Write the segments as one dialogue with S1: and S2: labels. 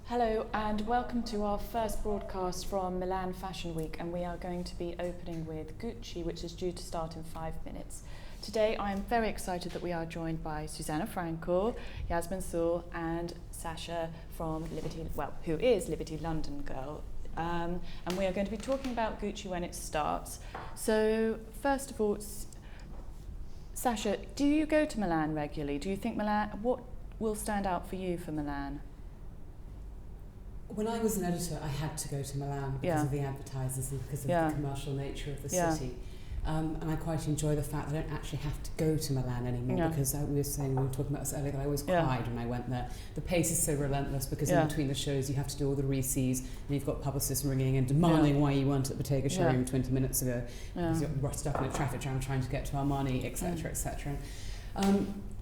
S1: Hello and welcome to our first broadcast from Milan Fashion Week, and we are going to be opening with Gucci, which is due to start in 5 minutes. Today I am very excited that we are joined by Susannah Frankel, Yasmin, Sewell and Sasha from Liberty, who is Liberty London Girl. And we are going to be talking about Gucci when it starts. So first of all, Sasha, do you go to Milan regularly? Do you think Milan, what will stand out for you for Milan?
S2: When I was an editor, I had to go to Milan because of the advertisers and because of the commercial nature of the city. And I quite enjoy the fact that I don't actually have to go to Milan anymore because we were talking about this earlier, that I always cried when I went there. The pace is so relentless because in between the shows you have to do all the recies and you've got publicists ringing and demanding why you weren't at the Bottega showroom 20 minutes ago because you're stuck in a traffic jam trying to get to Armani, etc., etc.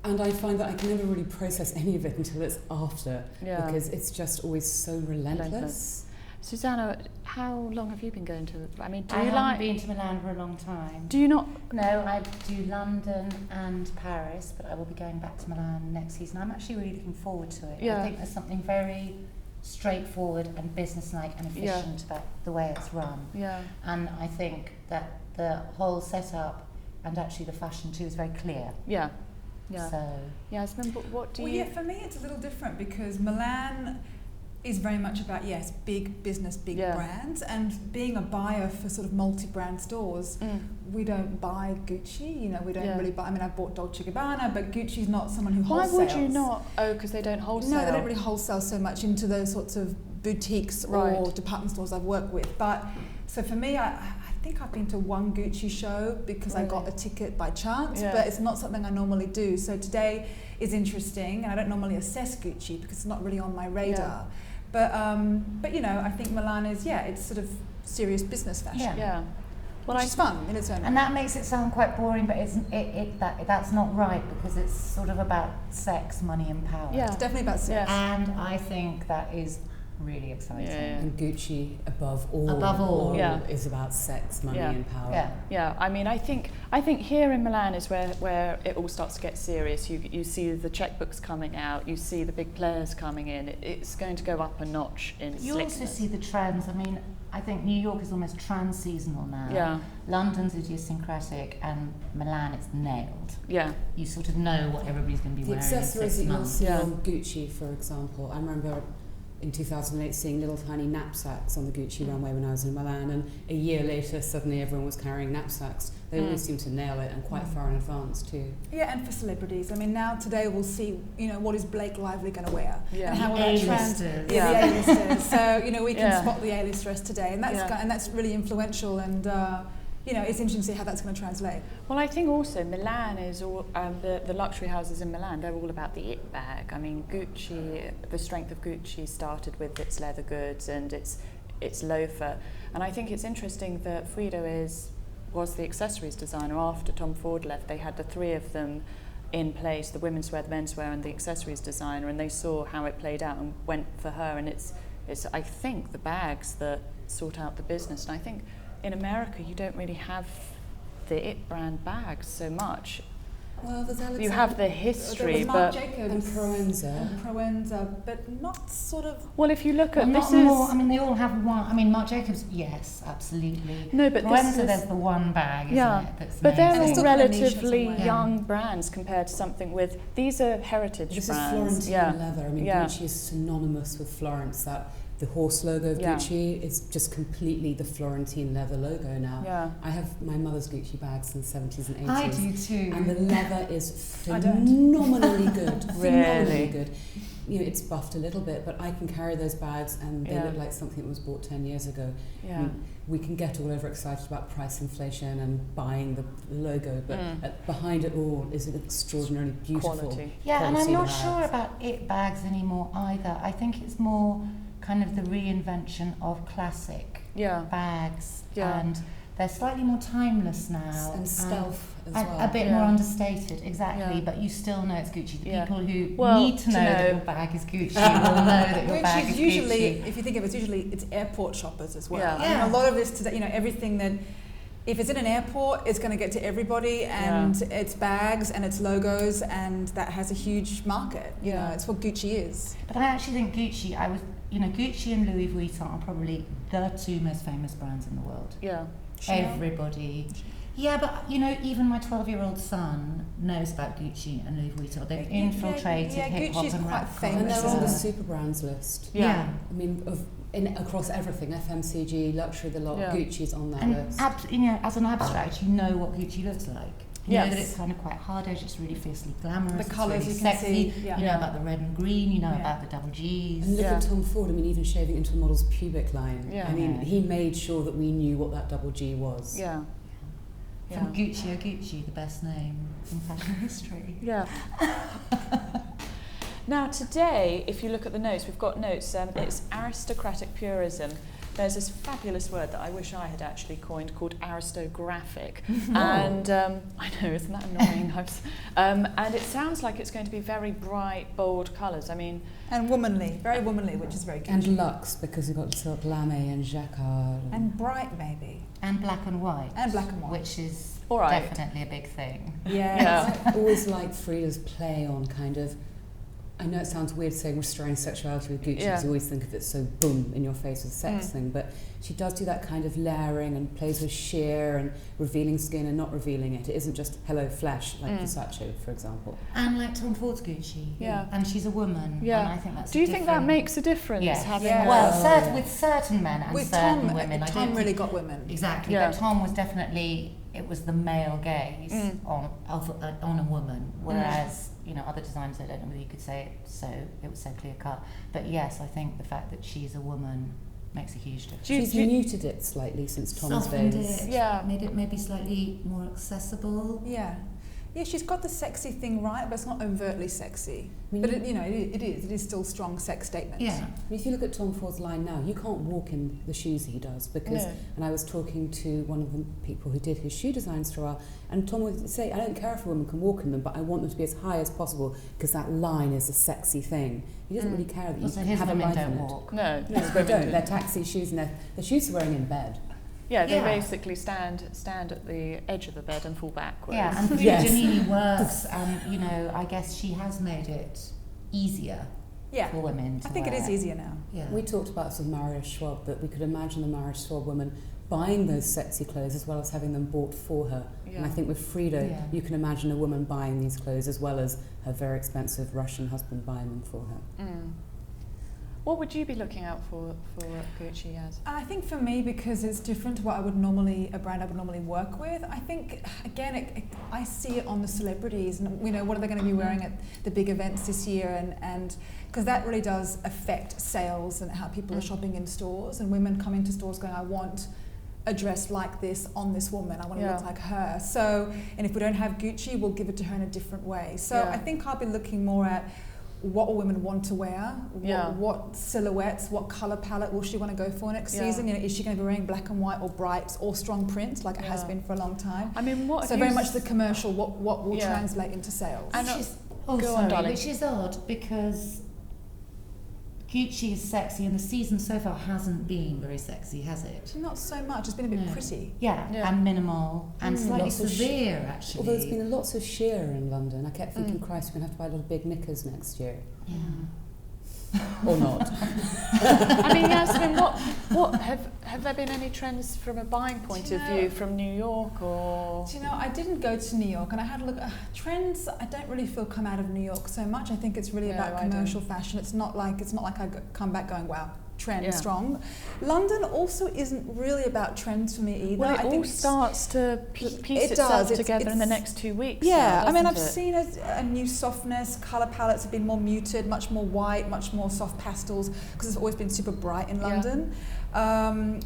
S2: And I find that I can never really process any of it until it's after because it's just always so relentless.
S1: Susannah, how long have you been going to? I mean,
S3: I haven't been to Milan for a long time.
S1: Do you not?
S3: No, I do London and Paris, but I will be going back to Milan next season. I'm actually really looking forward to it. I think there's something very straightforward and businesslike and efficient about the way it's run. And I think that the whole setup and actually the fashion too is very clear. So,
S1: Yasmin, but what do you...
S4: Well, yeah, for me it's a little different because Milan is very much about, big business, big brands, and being a buyer for sort of multi-brand stores, we don't buy Gucci, we don't really buy, I've bought Dolce & Gabbana, but Gucci's not someone who wholesales.
S1: Why would you not? Oh, because they don't wholesale.
S4: No, they don't really wholesale so much into those sorts of boutiques or department stores I've worked with. But, so for me, I think I've been to one Gucci show because I got a ticket by chance, but it's not something I normally do. So today is interesting, and I don't normally assess Gucci because it's not really on my radar. But I think Milan is, it's sort of serious business fashion. Well, which is fun in its own way.
S3: And that makes it sound quite boring, but that's not right because it's sort of about sex, money and power.
S4: It's definitely about sex.
S3: And I think that is really exciting.
S2: And Gucci, above all, is about sex, money and power.
S1: I think here in Milan is where it all starts to get serious. You see the checkbooks coming out, you see the big players coming in. It's going to go up a notch in
S3: You
S1: slickness.
S3: also see the trends. I think New York is almost trans-seasonal now. London's idiosyncratic and Milan it's nailed. You sort of know what everybody's going to be wearing in 6 months.
S2: The accessories that you'll see on Gucci, for example, I remember in 2008 seeing little tiny knapsacks on the Gucci runway when I was in Milan, and a year later suddenly everyone was carrying knapsacks. They always seem to nail it, and quite far in advance too.
S4: And for celebrities, now today we'll see, what is Blake Lively going to wear, and how will that
S3: A-listers.
S4: the A-listers. So we can spot the A-listers today, and that's really influential, and it's interesting to see how that's going to translate.
S1: Well, I think also Milan is all, the luxury houses in Milan, they're all about the it bag. Gucci, the strength of Gucci started with its leather goods and its loafer. And I think it's interesting that Frida was the accessories designer after Tom Ford left. They had the three of them in place, the women's wear, the menswear and the accessories designer, and they saw how it played out and went for her. And it's I think the bags that sort out the business. And I think in America, you don't really have the it brand bags so much.
S4: Well, there's Alexander.
S1: You have the history,
S4: Marc
S1: but
S4: Jacobs
S2: and
S4: Proenza, but not sort of.
S1: Well, if you look at
S3: they all have one. Marc Jacobs, yes, absolutely.
S1: No, but
S3: Proenza, there's the one bag, isn't it? That's
S1: but they're
S3: amazing.
S1: all relatively young brands compared to something with. These are heritage
S2: this
S1: brands.
S2: This is Florentine leather. Gucci is synonymous with Florence. The horse logo of Gucci is just completely the Florentine leather logo now. I have my mother's Gucci bags in the 70s and 80s.
S3: I do too.
S2: And the leather is phenomenally good. Phenomenally good. It's buffed a little bit, but I can carry those bags and they look like something that was bought 10 years ago. We can get all over excited about price inflation and buying the logo, but behind it all is an extraordinarily beautiful quality.
S3: And I'm not sure about it bags anymore either. I think it's more kind of the reinvention of classic bags, and they're slightly more timeless now
S2: and stealth as well.
S3: A bit more understated, exactly. But you still know it's Gucci. The people who need to know that your bag is Gucci will know that your bag is
S4: usually,
S3: Gucci.
S4: if you think of it, usually it's airport shoppers as well. A lot of this today, everything that. If it's in an airport, it's going to get to everybody, and it's bags and it's logos, and that has a huge market. It's what Gucci is.
S3: But I actually think Gucci, you know, Gucci and Louis Vuitton are probably the two most famous brands in the world.
S1: Yeah.
S3: Everybody. Yeah, but you know, even my 12-year-old son knows about Gucci and Louis Vuitton. They've infiltrated hip hop and rap culture.
S2: And they're on the super brands list.
S3: Yeah.
S2: I mean, across everything, FMCG, luxury, the lot, Gucci's on that list.
S3: You know, as an abstract, you know what Gucci looks like. You know that it's kind of quite hard edge, it's really fiercely glamorous.
S4: The colours
S3: really
S4: you can
S3: sexy.
S4: see.
S3: You know about the red and green, you know about the double G's.
S2: And look at Tom Ford, I mean, even shaving into a model's pubic line.
S1: Yeah.
S2: I mean, he made sure that we knew what that double G was.
S1: Yeah.
S3: From Gucci, the best name in fashion history.
S1: Yeah. Now today, if you look at the notes, we've got notes, it's aristocratic purism. There's this fabulous word that I wish I had actually coined called aristographic. And I know, isn't that annoying? And it sounds like it's going to be very bright, bold colours. I mean...
S4: And womanly, very womanly, which is very good.
S2: And luxe, because you've got silk lame and jacquard.
S4: And bright, maybe.
S3: And black and white.
S4: And black and white.
S3: Which is
S1: right.
S3: Definitely a big thing.
S4: Yeah.
S2: I always like Frida's play on kind of, I know it sounds weird saying restoring sexuality with Gucci, because you always think of it so boom, in your face with a sex thing, but she does do that kind of layering and plays with sheer and revealing skin and not revealing it. It isn't just hello flesh, like Versace, for example.
S3: And like Tom Ford's Gucci.
S1: Yeah.
S3: And she's a woman.
S1: Yeah.
S3: And I think that's
S1: Do you think that makes a difference?
S3: Yes.
S1: Having
S3: Well, with certain men and
S4: with
S3: certain
S4: Tom,
S3: women.
S4: Tom really got women.
S3: Exactly.
S1: Yeah.
S3: But Tom was definitely, it was the male gaze on a woman, whereas you know, other designers, I don't know whether you could say it was so clear cut. But yes, I think the fact that she's a woman makes a huge difference.
S2: She's muted it slightly since Tom's
S3: Softened
S2: days.
S3: it, made it maybe slightly more accessible.
S4: Yeah. Yeah, she's got the sexy thing right, but it's not overtly sexy. But it is still strong sex statement.
S3: Yeah.
S2: I mean, if you look at Tom Ford's line now, you can't walk in the shoes he does because. And I was talking to one of the people who did his shoe designs for a while, and Tom would say, "I don't care if a woman can walk in them, but I want them to be as high as possible because that line is a sexy thing." He doesn't really care that you
S3: his
S2: have a
S3: women
S2: life
S3: don't
S2: in
S3: walk.
S2: it.
S1: No,
S2: they don't. They're taxi shoes, and the shoes are wearing in bed.
S1: Yeah, they basically stand at the edge of the bed and fall backwards.
S3: Yeah, and Frida Giannini works, and you know, I guess she has made it easier for women to
S4: I think
S3: wear.
S4: it is easier now.
S3: Yeah.
S2: We talked about with Maria Schwab that we could imagine the Maria Schwab woman buying those sexy clothes as well as having them bought for her. Yeah. And I think with Frida, you can imagine a woman buying these clothes as well as her very expensive Russian husband buying them for her.
S1: What would you be looking out for Gucci as?
S4: I think for me, because it's different to what a brand I would normally work with, I think, again, I see it on the celebrities, and you know, what are they going to be wearing at the big events this year, and because that really does affect sales and how people are shopping in stores, and women come into stores going, I want a dress like this on this woman, I want to look like her. So, and if we don't have Gucci, we'll give it to her in a different way. So I think I'll be looking more at what women want to wear, what silhouettes, what colour palette will she want to go for next season? You know, is she going to be wearing black and white or bright or strong print like it has been for a long time? I mean, so very much the commercial, what will translate into sales.
S3: And which is odd because Gucci is sexy and the season so far hasn't been very sexy, has it?
S4: Not so much, it's been a bit pretty.
S3: Yeah, and minimal and slightly severe actually.
S2: Although there's been lots of sheer in London. I kept thinking, Christ, we're going to have to buy little big knickers next year. Yeah. Or not.
S1: I mean, Yasmin, what have there been any trends from a buying point of view from New York or?
S4: Do you know, I didn't go to New York and I had a look at trends. I don't really feel come out of New York so much. I think it's really about commercial fashion. It's not like I come back going, wow, trend strong. London also isn't really about trends for me either.
S1: Well, it all starts to piece itself together in the next 2 weeks.
S4: Yeah, I mean, I've seen a new softness. Colour palettes have been more muted, much more white, much more soft pastels, because it's always been super bright in London.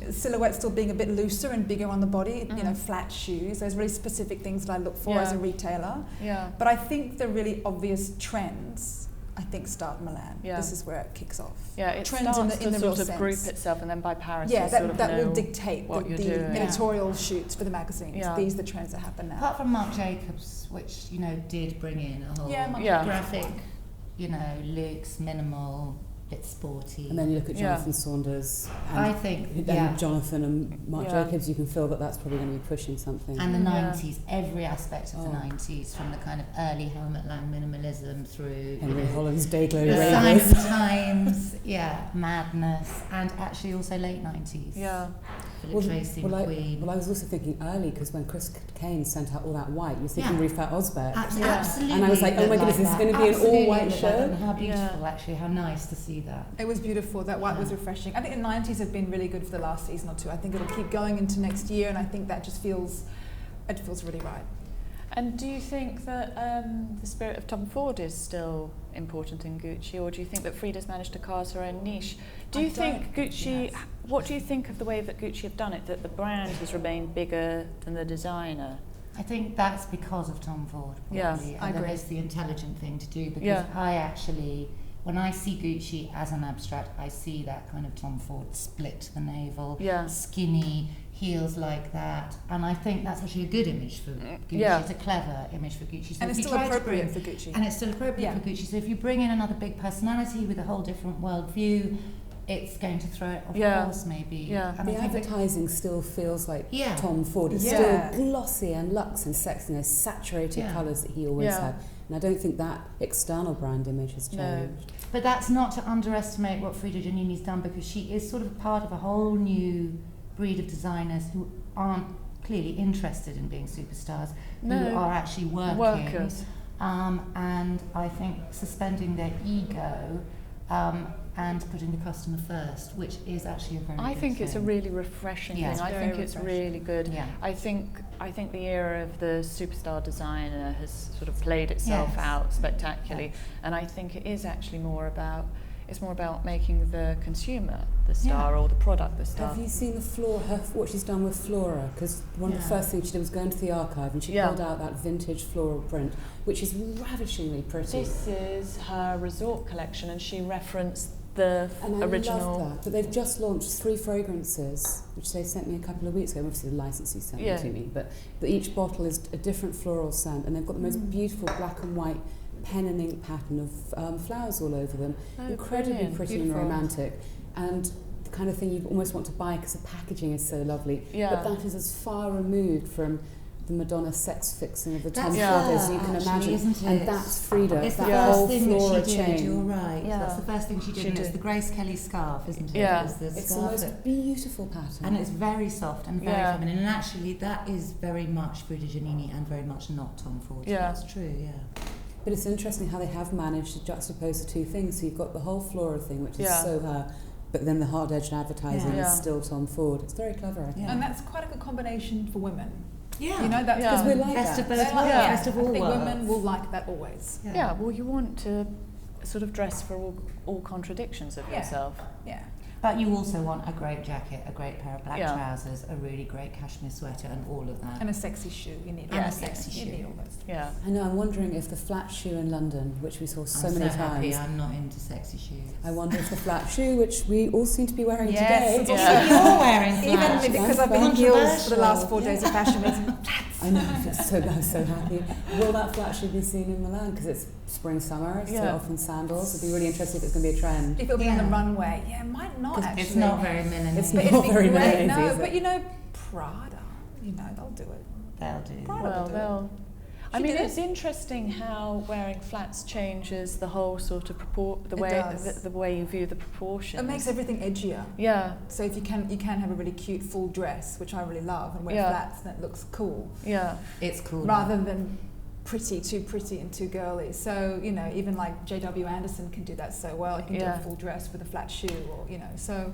S4: Silhouettes still being a bit looser and bigger on the body, you know, flat shoes. There's really specific things that I look for as a retailer. Yeah. But I think the really obvious trends, I think, start Milan. Yeah. This is where it kicks off.
S1: Yeah, it
S4: trends
S1: starts
S4: in the real
S1: sort of
S4: sense.
S1: Group itself, and then by Paris,
S4: that will dictate the editorial shoots for the magazines.
S1: Yeah.
S4: These are the trends that happen now.
S3: Apart from Marc Jacobs, which, you know, did bring in a whole graphic, you know, looks, minimal, bit sporty.
S2: And then you look at Jonathan Saunders and
S3: I think,
S2: Jonathan and Marc Jacobs, you can feel that that's probably going to be pushing something.
S3: And the 90s, every aspect of the 90s, from the kind of early Helmut Lang minimalism through
S2: Henry Holland's Dayglow
S3: the
S2: Ravers.
S3: Simon Times, madness, and actually also late 90s.
S1: Yeah.
S3: Philip Tracy, McQueen.
S2: Well, I was also thinking early, because when Chris Kane sent out all that white, you're thinking Rifat Ozbek.
S3: Absolutely.
S2: And I was like, oh my goodness, this is going to be an all-white show.
S3: And how beautiful, actually, how nice to see that.
S4: It was beautiful. That white was refreshing. I think the 90s have been really good for the last season or two. I think it'll keep going into next year, and I think that just feels really right.
S1: And do you think that the spirit of Tom Ford is still important in Gucci, or do you think that Frida's managed to carve her own niche? Do you think Gucci, what do you think of the way that Gucci have done it, that the brand has remained bigger than the designer?
S3: I think that's because of Tom Ford, probably.
S1: Yeah,
S3: I agree. It's the intelligent thing to do, because I actually, when I see Gucci as an abstract, I see that kind of Tom Ford split to the navel, skinny, heels like that, and I think that's actually a good image for Gucci. It's a clever image for Gucci. So
S4: and it's still appropriate for Gucci.
S3: And it's still appropriate for Gucci. So if you bring in another big personality with a whole different worldview, it's going to throw it off course, maybe. And
S2: the advertising still feels like Tom Ford. It's
S4: Yeah.
S2: still glossy and luxe and sexy, and those saturated colours that he always had. And I don't think that external brand image has changed.
S1: No.
S3: But that's not to underestimate what Frida Giannini's done, because she is sort of part of a whole new breed of designers who aren't clearly interested in being superstars, who are actually workers. And I think suspending their ego and putting the customer first, which is actually a very good
S1: I think
S3: thing.
S1: it's a really refreshing thing. I think it's really good.
S3: Yeah.
S1: I think the era of the superstar designer has sort of played itself out spectacularly, and I think it is actually more about making the consumer the star or the product the star.
S2: Have you seen what she's done with Flora? Because one of the first things she did was go into the archive and she pulled out that vintage floral print, which is ravishingly pretty.
S1: This is her resort collection, and she referenced the original.
S2: I love that. But they've just launched 3 fragrances, which they sent me a couple of weeks ago. Obviously, the licensee sent them to me, but each bottle is a different floral scent, and they've got the most beautiful black and white pen and ink pattern of flowers all over them. Incredibly pretty and romantic, and the kind of thing you almost want to buy because the packaging is so lovely. But that is as far removed from the Madonna sex fixing of the Tom Ford as you can imagine,
S3: isn't it?
S2: And that's Frida.
S3: It's the
S2: that
S3: first
S2: whole
S3: thing
S2: Flora
S3: that she did.
S2: chain.
S3: You're right. That's the first thing she did. And it's the Grace Kelly scarf, isn't it?
S1: Yeah.
S3: It's the
S2: It's the
S3: scarf
S2: most beautiful pattern.
S3: and it's very soft and very feminine. And actually, that is very much Frida Giannini and very much not Tom Ford. So that's true.
S2: But it's interesting how they have managed to juxtapose the two things. So you've got the whole Flora thing, which is so her, but then the hard-edged advertising is still Tom Ford. It's very clever, I think.
S4: And that's quite a good combination for women.
S3: Yeah.
S4: You know, that's
S2: because we like
S3: best
S2: that.
S3: of both worlds. Best of all
S4: I think
S3: worlds.
S4: women will like that always.
S1: Yeah, well, you want to sort of dress for all contradictions of yourself.
S4: Yeah.
S3: But you also want a great jacket, a great pair of black trousers, a really great cashmere sweater, and all of that.
S4: And a sexy shoe. You need
S3: and a sexy shoe.
S4: You need all those.
S1: Yeah.
S2: I know, I'm wondering if the flat shoe in London, which we saw so many
S3: happy
S2: times.
S3: I'm not into sexy shoes.
S2: I wonder if the flat shoe, which we all seem to be wearing
S4: Yes,
S2: today.
S3: You're wearing flats.
S4: Even because I've been in heels for the last 4 days of fashion week.
S2: I know, I'm so happy. Will that flat shoe be seen in Milan? Because it's spring, summer, so often sandals. It'd be really interesting if it's going to be a trend.
S4: If it'll be on the runway. Yeah, it might not actually.
S3: It's not very Milanese.
S2: It's
S4: But
S2: not
S4: it'd be
S2: very
S4: great.
S2: Milanese,
S4: No,
S2: is
S4: but
S2: it?
S4: you know, Prada, you know, they'll do it.
S3: They'll do.
S1: Well, I mean, it's interesting how wearing flats changes the whole sort of the way you view the proportions.
S4: It makes everything edgier.
S1: Yeah.
S4: So if you can have a really cute full dress, which I really love, and wear flats, and it looks cool.
S1: Yeah.
S3: It's cool.
S4: Rather than too pretty and too girly. So, you know, even like J.W. Anderson can do that so well. He can do a full dress with a flat shoe, or, you know, so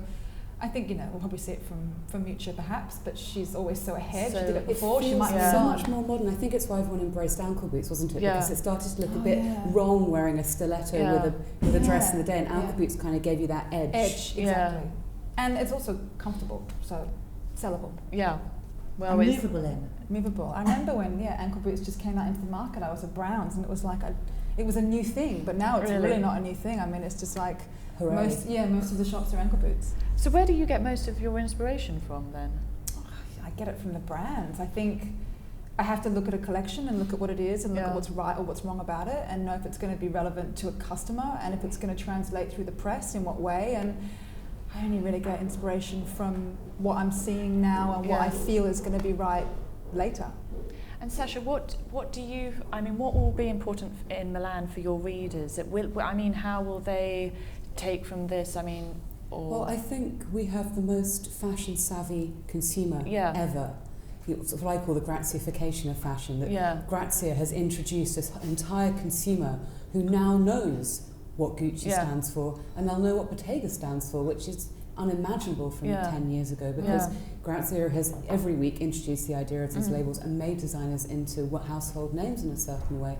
S4: I think, you know, we'll probably see it from Mucha perhaps, but she's always so ahead.
S2: So
S4: she did it before, she might
S2: be
S4: be
S2: so much more modern. I think it's why everyone embraced ankle boots, wasn't it? Because it started to look a bit wrong wearing a stiletto with a dress in the day, and ankle boots kind of gave you that edge.
S4: Exactly. And it's also comfortable, so sellable.
S1: Yeah. Well,
S3: and movable.
S4: I remember when ankle boots just came out into the market. I was at Browns, and it was like it was a new thing, but now it's really not a new thing. I mean, it's just like most of the shops are ankle boots.
S1: So where do you get most of your inspiration from then?
S4: I get it from the brands. I think I have to look at a collection and look at what it is and look at what's right or what's wrong about it and know if it's going to be relevant to a customer and if it's going to translate through the press in what way. And I only really get inspiration from what I'm seeing now and what I feel is going to be right later.
S1: And Sasha, what will be important in Milan for your readers? How will they take from this?
S2: Well, I think we have the most fashion-savvy consumer ever. It's what I call the Grazification of fashion. That Grazia has introduced this entire consumer who now knows what Gucci stands for, and they'll know what Bottega stands for, which is unimaginable from 10 years ago, because Grazia has every week introduced the idea of these labels and made designers into household names in a certain way.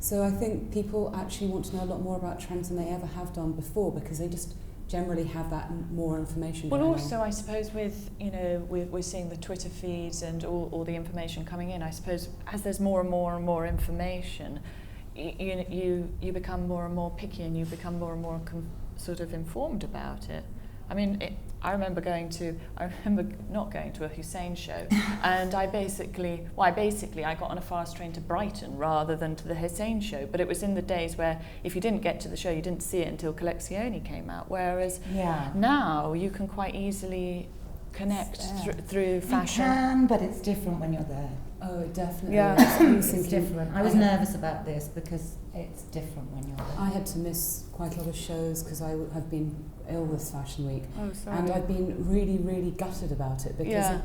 S2: So I think people actually want to know a lot more about trends than they ever have done before, because they just generally have that more information.
S1: Well, also I suppose with we're seeing the Twitter feeds and all the information coming in. I suppose as there's more and more information, you become more and more picky and you become more and more sort of informed about it. I remember not going to a Hussein show, and I got on a fast train to Brighton rather than to the Hussein show. But it was in the days where if you didn't get to the show, you didn't see it until Collezioni came out. Whereas now you can quite easily connect through fashion.
S3: You can, but it's different when you're there.
S2: Oh, definitely.
S3: It's different. I was nervous about this because it's different when you're there.
S2: I had to miss quite a lot of shows because I have been ill this fashion week.
S1: Oh, sorry.
S2: And I've been really, really gutted about it because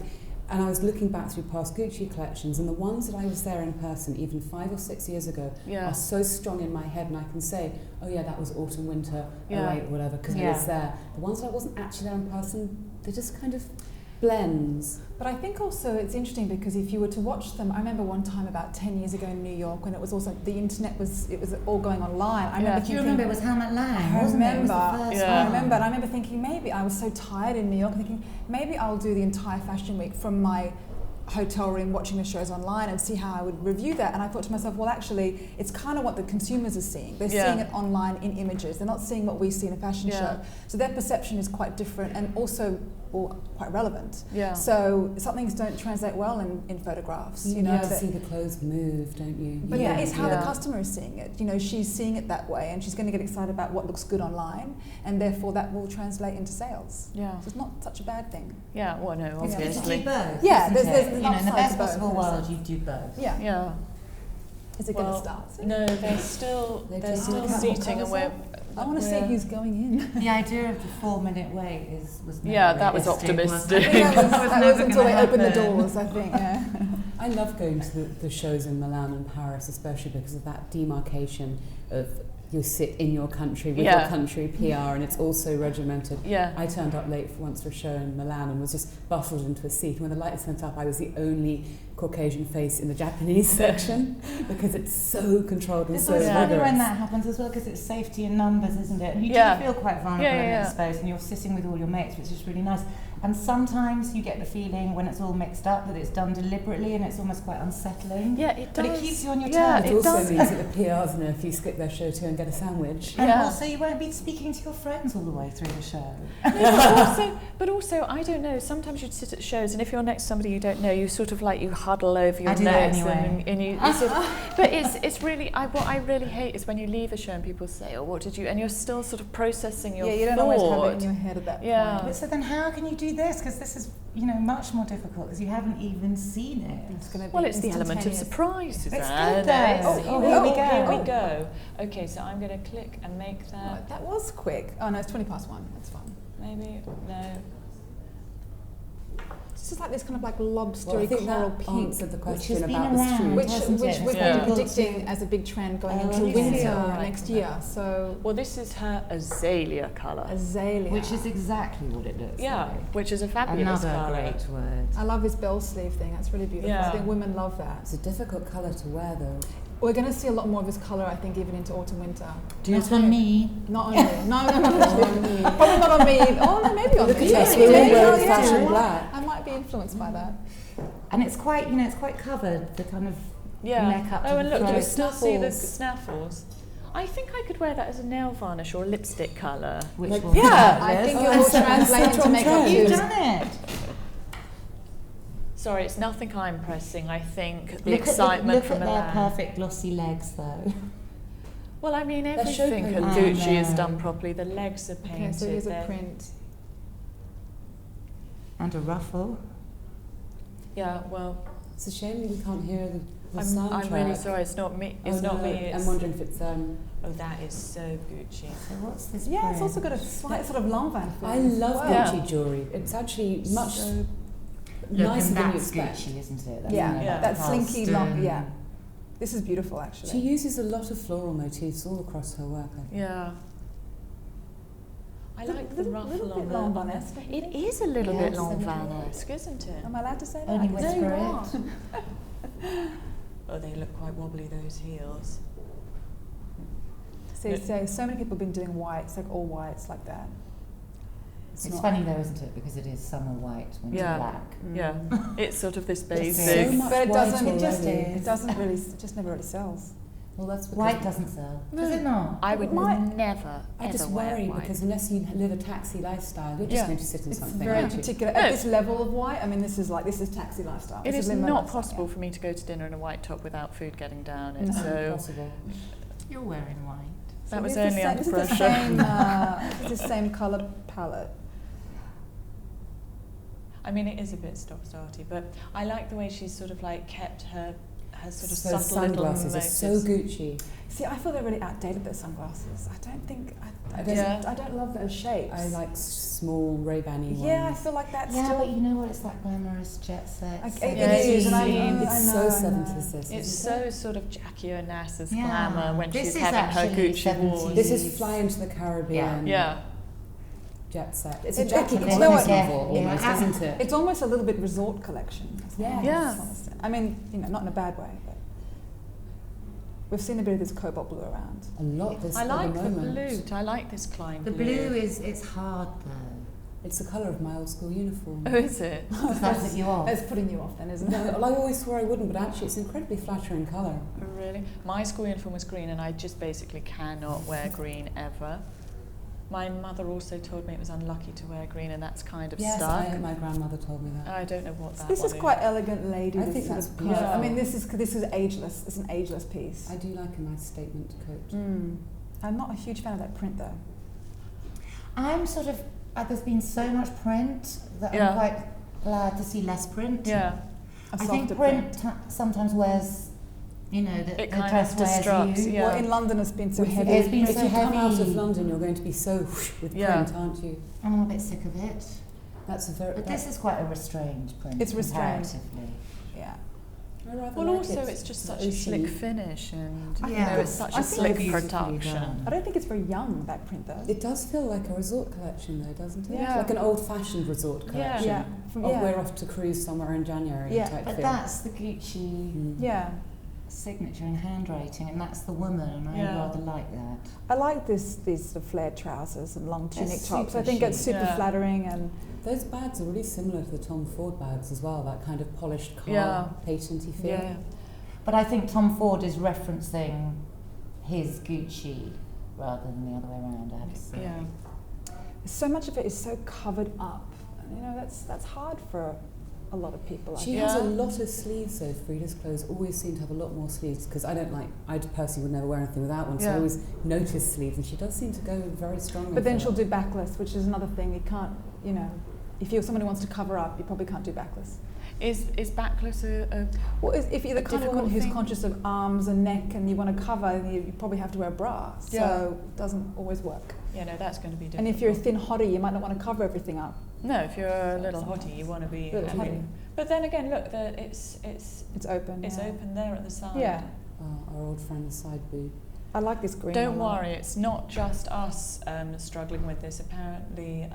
S2: and I was looking back through past Gucci collections, and the ones that I was there in person even 5 or 6 years ago are so strong in my head, and I can say, oh yeah, that was autumn, winter, 08, whatever, because I was there. The ones that I wasn't actually there in person, they just kind of blends.
S4: But I think also it's interesting because if you were to watch them, I remember one time about 10 years ago in New York when it was also, the internet was all going online. I remember
S3: Do you remember it was Helmut Lang, wasn't it? It was the first one.
S4: I remember, and I remember thinking maybe, I was so tired in New York, thinking maybe I'll do the entire fashion week from my hotel room watching the shows online and see how I would review that. And I thought to myself, well, actually, it's kind of what the consumers are seeing. They're seeing it online in images. They're not seeing what we see in a fashion show. So their perception is quite different and also quite relevant. So some things don't translate well in photographs.
S2: You know, to see the clothes move, don't you?
S4: But that is how the customer is seeing it. You know, she's seeing it that way, and she's going to get excited about what looks good online, and therefore that will translate into sales. So it's not such a bad thing.
S1: Well, no, obviously.
S3: You do both.
S4: There's
S3: in the best possible world, you do both.
S4: Is it going to start?
S1: No, they're still seating, and
S4: I want to see who's going in.
S3: The idea of the 4-minute wait was
S1: that was optimistic.
S4: That was until they opened the doors, I think.
S2: I love going to the shows in Milan and Paris, especially because of that demarcation of you sit in your country with your country PR, and it's all so regimented. I turned up late once for a show in Milan and was just bustled into a seat. And when the lights went up, I was the only Caucasian face in the Japanese section because it's so controlled and so rigorous.
S3: It's funny when that happens as well, because it's safety in numbers, isn't it? And you do feel quite vulnerable and exposed, and you're sitting with all your mates, which is really nice. And sometimes you get the feeling when it's all mixed up that it's done deliberately and it's almost quite unsettling.
S1: It does.
S3: But it keeps you on your toes.
S2: It also means that the PRs know if you skip their show too and get a sandwich.
S3: And also you won't be speaking to your friends all the way through the show.
S1: But also, I don't know, sometimes you'd sit at shows and if you're next to somebody you don't know, you sort of like, you huddle over your notes. And you sort of, but it's really, what I really hate is when you leave a show and people say, oh, what did you, and you're still sort of processing your thought.
S4: You don't always have it in your head at that point.
S3: But so then how can you do this? Because this is, much more difficult because you haven't even seen it.
S4: It's going to be
S1: it's the element of surprise, Susannah.
S3: It's good though.
S1: Here we go. Okay, so I'm going to click and make that.
S4: That was quick. Oh no, it's 1:20. That's fine.
S1: Maybe, no.
S4: It's just like this kind of like lobstery coral pink.
S2: The question about the street.
S4: Which we've been predicting as a big trend going into winter next year. So
S1: this is her azalea colour.
S4: Azalea.
S3: Which is exactly what it looks like.
S1: Which is a fabulous colour.
S3: Another great word.
S4: I love this bell sleeve thing. That's really beautiful. I think women love that.
S2: It's a difficult colour to wear though.
S4: We're going to see a lot more of this colour, I think, even into autumn, winter.
S3: Not on me.
S4: Not on me. No, not on me. Probably not on me. Oh, no, maybe on me.
S2: Look at us, we're wearing fashion black.
S4: I might be influenced by that.
S3: And it's quite, it's quite covered, the kind of neck up to the
S1: and look,
S3: throat.
S1: you still see the snaffles. I think I could wear that as a nail varnish or a lipstick colour.
S4: I think it will translate into makeup too.
S3: You've done it.
S1: Sorry, it's nothing I'm pressing. I think the excitement from Milan.
S3: Look at their perfect glossy legs, though.
S1: Well, I mean, everything at Gucci is done properly. The legs are painted.
S4: Okay, so here's a print.
S3: And a ruffle.
S1: Yeah, well...
S2: It's a shame we can't hear the soundtrack.
S1: I'm really sorry, it's not me. It's not me.
S2: I'm wondering if it's...
S1: Oh, that is so Gucci.
S3: So what's this
S4: Yeah,
S3: print?
S4: it's also got a slight sort of Lanvin feel.
S2: I love
S4: Wow.
S2: Gucci jewellery. It's actually much
S3: Look,
S2: nicer
S3: and
S2: than you
S3: that's
S2: expect.
S3: Gucci, isn't it?
S4: That slinky long, yeah. This is beautiful, actually.
S2: She uses a lot of floral motifs all across her work, I think.
S1: Yeah. I like the ruffle on
S4: little bit
S1: the...
S4: Lanvin-esque.
S1: It is a little bit
S3: Yes,
S1: Lanvin-esque, isn't it?
S4: Am I allowed to say that?
S3: Only
S4: I
S3: with
S4: guess
S3: spirit.
S4: you are.
S1: Oh, they look quite wobbly, those heels.
S4: So many people have been doing whites, like all whites like that.
S3: It's funny though, isn't it? Because it is summer white, winter black.
S1: Yeah, it's sort of this
S2: So
S1: basic.
S2: much
S4: But it doesn't.
S2: white
S4: It doesn't really. It just never really sells.
S2: Well, that's because
S3: White doesn't sell. Does it not?
S1: I would never,
S2: I just
S1: ever wear
S2: worry
S1: white.
S2: because unless you live a taxi lifestyle, you're just going to sit in
S4: It's
S2: something.
S4: very
S2: aren't you?
S4: particular. At this level of white, I mean, this is taxi lifestyle.
S1: It
S4: This
S1: is
S4: limo
S1: not
S4: lifestyle,
S1: possible for me to go to dinner in a white top without food getting down. It's
S2: No,
S1: so
S2: possible.
S3: You're wearing white.
S1: that was
S4: this is
S1: only under
S4: this
S1: pressure.
S4: is the same. It's the same color palette.
S1: I mean, it is a bit stop-starty, but I like the way she's sort of like kept her sort of
S2: Those
S1: subtle little
S2: sunglasses are so
S1: motives.
S2: Gucci.
S4: See, I feel they're really outdated. Those sunglasses. I don't think. I
S1: Yeah.
S4: don't love those shapes.
S2: I like small Ray-Ban-y ones.
S4: Yeah, I feel like that's
S3: Yeah,
S4: still.
S3: but you know what? It's that glamorous jet set.
S4: It
S1: Yeah,
S4: is, and I
S2: It's
S4: know,
S2: so
S4: I know.
S2: 70s this.
S1: It's
S2: isn't it?
S1: so sort of Jackie Onassis
S3: Yeah.
S1: glamour when
S3: This
S1: she's
S3: is
S1: having her
S3: actually
S1: Gucci
S3: 70s.
S1: wars.
S2: This is Fly into the Caribbean.
S1: Yeah.
S2: Jet set. It's a
S4: It-
S2: Jackie
S4: it-
S2: Collins
S4: you know what?
S2: novel
S3: Yeah.
S2: almost, isn't it?
S4: It's almost a little bit resort collection.
S2: Yeah.
S1: Yeah.
S4: I mean, not in a bad way, but we've seen a bit of this cobalt blue around.
S2: A lot this
S1: I
S2: at
S1: like
S2: the
S1: the
S2: moment.
S1: blue. I like this Klein
S3: The
S1: blue.
S3: blue it's hard though.
S2: It's the colour of my old school uniform.
S1: Oh, is it?
S3: Does that put you off?
S4: That's putting you off then, isn't
S2: No,
S4: it?
S2: I always swore I wouldn't, but actually it's incredibly flattering colour.
S1: Oh, really? My school uniform was green, and I just basically cannot wear green ever. My mother also told me it was unlucky to wear green, and that's kind of
S2: Yes,
S1: stuck.
S2: my grandmother told me that.
S1: I don't know what that
S4: This is
S1: one
S4: quite elegant, lady.
S2: I
S4: this
S2: think
S4: sort
S2: that's
S4: of
S2: beautiful.
S4: I mean, this is ageless. It's an ageless piece.
S2: I do like a nice statement coat.
S4: I'm not a huge fan of that print though.
S3: I'm sort of there's been so much print that
S1: Yeah.
S3: I'm quite glad to see less print.
S1: Yeah.
S4: A
S3: I think
S4: softer
S3: print sometimes wears, the
S1: It kind
S3: dress
S1: of
S3: wears
S1: distracts,
S3: you.
S1: yeah.
S4: Well, in London it's been so
S2: If you-
S4: heavy.
S3: It's been
S2: if
S3: so
S2: you come out of
S3: heavy.
S2: London, you're going to be so whoosh with
S1: Yeah.
S2: print, aren't you?
S3: I'm a bit sick of it.
S2: That's a very.
S3: But this is quite a restrained print.
S4: It's restrained.
S3: comparatively.
S4: Yeah.
S2: I rather
S1: Well,
S2: like
S1: also
S2: it.
S1: it's just such
S2: ocean-y.
S1: a slick finish, and
S3: Yeah.
S1: it's such
S4: I
S1: a
S4: think
S1: slick
S3: beautifully
S1: production.
S3: done.
S4: I don't think it's very young, that print though.
S2: It does feel like a resort collection, though, doesn't it?
S1: Yeah.
S2: Like an old-fashioned resort collection.
S4: Yeah.
S2: We're off to cruise somewhere in January
S4: Yeah.
S2: type
S3: But
S2: feel.
S3: that's the Gucci
S4: Yeah.
S3: signature in handwriting, and that's the woman, and I
S1: Yeah.
S3: rather like that.
S4: I like these sort of flared trousers and long
S3: They're
S4: tunic tops. I
S3: super
S4: think it's
S3: chic.
S4: super
S1: Yeah.
S4: flattering and
S2: Those bags are really similar to the Tom Ford bags as well, that kind of polished car,
S1: Yeah.
S2: patenty feel.
S1: Yeah.
S3: But I think Tom Ford is referencing his Gucci rather than the other way around, I have to say.
S1: Yeah.
S4: so much of it is so covered up. And, that's hard for a lot of people. I
S2: She
S4: think.
S2: has a
S1: Yeah.
S2: lot of sleeves though. Frida's clothes always seem to have a lot more sleeves because I personally would never wear anything without one, so I
S1: Yeah.
S2: always notice sleeves, and she does seem to go very strongly.
S4: But then
S2: for
S4: she'll
S2: that.
S4: do backless, which is another thing. You can't, if you're someone who wants to cover up, you probably can't do backless.
S1: Is backless a
S4: Well, if you're the
S1: A
S4: kind of woman
S1: difficult
S4: who's
S1: thing?
S4: conscious of arms and neck and you want to cover, you probably have to wear a bra. So
S1: Yeah.
S4: it doesn't always work.
S1: yeah, no, that's going to be difficult.
S4: And if you're a thin hottie, you might not want to cover everything up.
S1: No, if you're a little hottie, you want to be
S4: Little
S1: having.
S4: hottie.
S1: But then again, look, it's
S4: It's open.
S1: it's
S4: yeah.
S1: open there at the side.
S4: Yeah.
S2: Our old friend, the side boob.
S4: I like this green.
S1: Don't
S4: a lot.
S1: worry, it's not just us struggling with this. Apparently,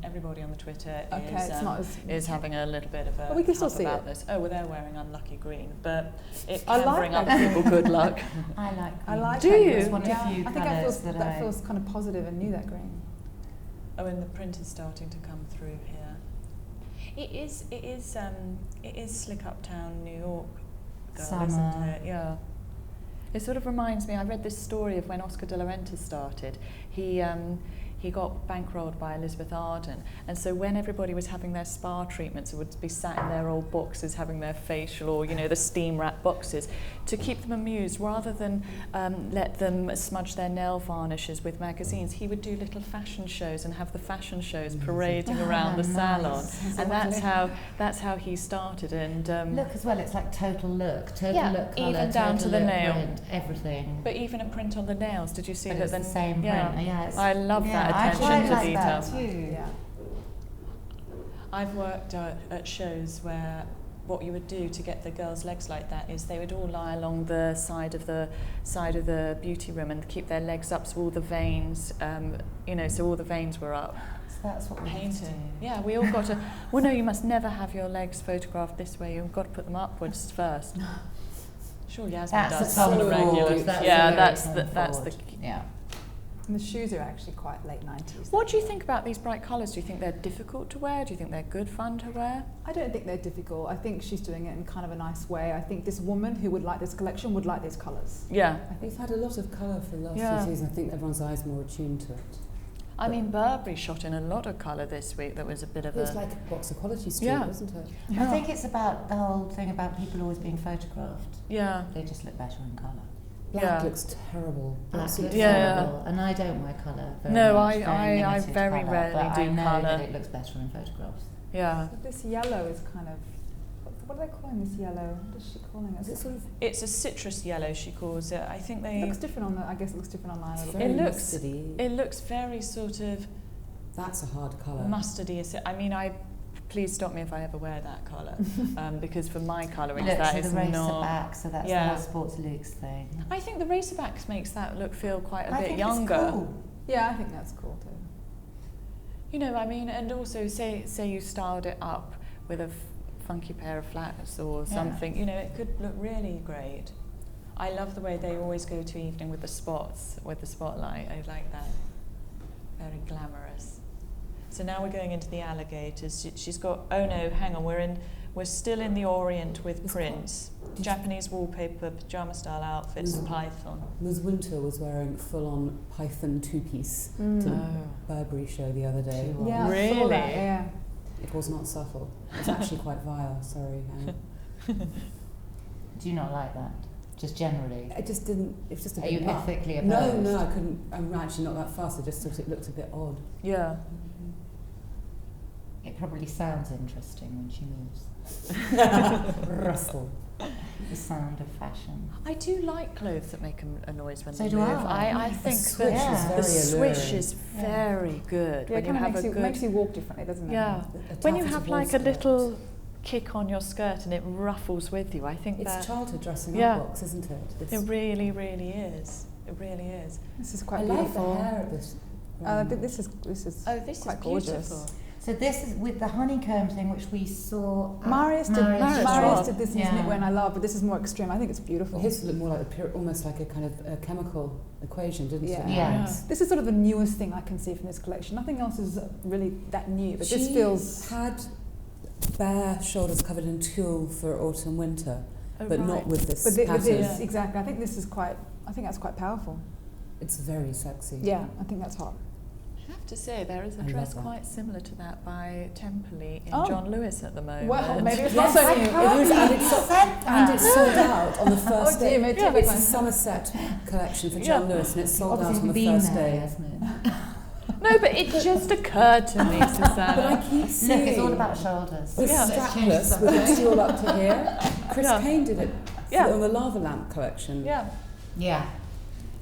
S1: everybody on the Twitter
S4: Okay, it's not as.
S1: is having a little bit of a
S4: But we can still
S1: huff
S4: see
S1: about
S4: it.
S1: this. Oh, well, they're wearing unlucky green, but it
S4: I
S1: can
S4: like
S1: bring
S4: that
S1: other
S4: green.
S1: people good luck.
S3: I like
S4: I
S3: green.
S4: like
S1: Do
S4: that
S1: you?
S4: green.
S3: It's one of the
S4: Yeah,
S3: few
S4: I think
S3: colours
S4: that
S3: that
S4: feels kind of positive and new, that green.
S1: Oh, and the print is starting to come through here. It is slick uptown New York, girl, isn't
S3: Summer.
S1: it? Yeah. It sort of reminds me. I read this story of when Oscar de la Renta started. He he got bankrolled by Elizabeth Arden, and so when everybody was having their spa treatments, it would be sat in their old boxes having their facial, or the steam wrap boxes, to keep them amused, rather than let them smudge their nail varnishes with magazines. He would do little fashion shows and have the fashion shows parading around the salon, and that's how he started. And
S3: look as well, it's like total look colour,
S1: even down to the nail,
S3: print, everything.
S1: But even a print on the nails. Did you see that?
S3: It's the same print.
S1: I love that attention
S3: I
S1: to
S3: like
S1: detail.
S3: That too.
S4: Yeah.
S1: I've worked at shows where what you would do to get the girls' legs like that is they would all lie along the side of the beauty room and keep their legs up, so all the veins, so all the veins were up.
S3: So that's what we painted.
S1: Yeah, we all got to. Well, no, you must never have your legs photographed this way. You've got to put them upwards first. Sure, Yasmin does on the regular. That's the.
S3: Yeah.
S4: And the shoes are actually quite late 90s.
S1: What do you think about these bright colours? Do you think they're difficult to wear? Do you think they're good fun to wear?
S4: I don't think they're difficult. I think she's doing it in kind of a nice way. I think this woman who would like this collection would like these colours.
S1: Yeah.
S2: We've had a lot of colour for the last few seasons. I think everyone's eyes more attuned to it.
S1: I mean, Burberry shot in a lot of colour this week. That was a bit of
S2: It's like a box of Quality Street, wasn't it?
S3: I think it's about the whole thing about people always being photographed.
S1: Yeah.
S3: They just look better in colour.
S2: Black looks terrible.
S3: Black looks terrible, and I don't wear colour very
S1: No,
S3: much,
S1: I very
S3: colour,
S1: rarely
S3: but
S1: do
S3: I know
S1: colour.
S3: that it looks better in photographs.
S1: Yeah.
S4: So this yellow is kind of, what are they calling this yellow? What is she calling it?
S2: Is it sort of?
S1: It's a citrus yellow, she calls it. I think
S4: It looks different on the, I guess it looks different online a little
S2: Very
S4: bit.
S2: mustardy.
S1: It looks very sort of
S2: That's a hard colour.
S1: mustardy. I mean, please stop me if I ever wear that colour, because for my colouring,
S3: Look,
S1: that
S3: so
S1: is
S3: the racer
S1: not.
S3: back, so that's the whole Sports Luke's thing.
S1: I think the racerbacks makes that look feel quite a
S3: I
S1: bit
S3: think
S1: younger.
S3: It's cool.
S4: Yeah, I think that's cool too.
S1: I mean, and also say you styled it up with a funky pair of flats or something. It could look really great. I love the way they always go to evening with the spots, with the spotlight. I like that. Very glamorous. So now we're going into the alligators. She's got, oh no, hang on, we're still in the Orient with prints. Japanese wallpaper, pyjama style outfits, python.
S2: Ms. Winter was wearing full-on python two-piece to the Burberry show the other day.
S4: Yeah, I
S1: really?
S4: saw that, yeah.
S2: It was not subtle. It's actually quite vile, sorry.
S3: Do you not like that? Just generally?
S2: I just didn't, it was just a
S3: Are
S2: bit
S3: you
S2: much.
S3: ethically opposed?
S2: No, I couldn't, I'm actually not that fast, I just thought it looked a bit odd.
S1: Yeah.
S3: It probably sounds interesting when she moves.
S2: Rustle.
S3: The sound of fashion.
S1: I do like clothes that make a noise when
S3: So
S1: they
S3: do
S1: move.
S3: I.
S1: I think
S2: swish
S1: that
S2: is
S1: the
S2: very
S1: swish
S2: alluring.
S1: is very good.
S4: Yeah,
S1: When
S4: it
S1: you
S4: kind
S1: have
S4: of
S1: a
S4: makes
S1: good,
S4: you walk differently, doesn't it?
S1: yeah.
S2: A
S1: When you
S2: taffeta
S1: have
S2: ball
S1: like a
S2: skirt.
S1: little kick on your skirt and it ruffles with you, I think
S2: It's
S1: that
S2: childhood dressing
S1: Yeah.
S2: up box, isn't it?
S1: it really, really is. It really is.
S4: This is
S2: I
S4: quite
S2: like
S4: beautiful.
S2: the hair of this.
S4: I think this is
S1: Oh, this
S4: quite
S1: is
S4: gorgeous.
S1: beautiful.
S3: So this is with the honeycomb thing, which we saw.
S4: Marius did
S1: Marius
S4: this in his knitwear, and I love, but this is more extreme. I think it's beautiful.
S2: Well, his looked more like almost like a kind of a chemical equation, didn't it?
S3: Yes.
S4: This is sort of the newest thing I can see from this collection. Nothing else is really that new, but this feels.
S2: Had bare shoulders covered in tulle for autumn winter,
S1: Oh,
S2: but
S1: right.
S2: not with this
S4: But
S2: pattern.
S4: with this, exactly. I think this is quite. I think that's quite powerful.
S2: It's very sexy.
S4: Yeah, I think that's hot.
S1: I have to say, there is a
S2: I love
S1: dress
S2: that.
S1: quite similar to that by Temperley in
S4: Oh.
S1: John Lewis at the moment.
S4: Well, maybe it's
S2: Yes,
S4: not so
S2: I
S4: new.
S2: can't believe you said and it's sold out on the first
S4: dear,
S2: day.
S4: me too.
S2: It's a Somerset collection for John Lewis, and it's sold out
S3: Obviously
S2: on the
S3: been
S2: first
S3: there,
S2: day.
S3: Yasmin.
S1: No, but it just occurred to me, Susannah.
S2: But I keep seeing
S3: Look, it's all about shoulders.
S2: the
S1: Yeah.
S2: strapless with the tulle up to here. Chris
S1: Yeah.
S2: Kane did it
S1: Yeah.
S2: on the Lava Lamp collection.
S1: Yeah.
S3: Yeah.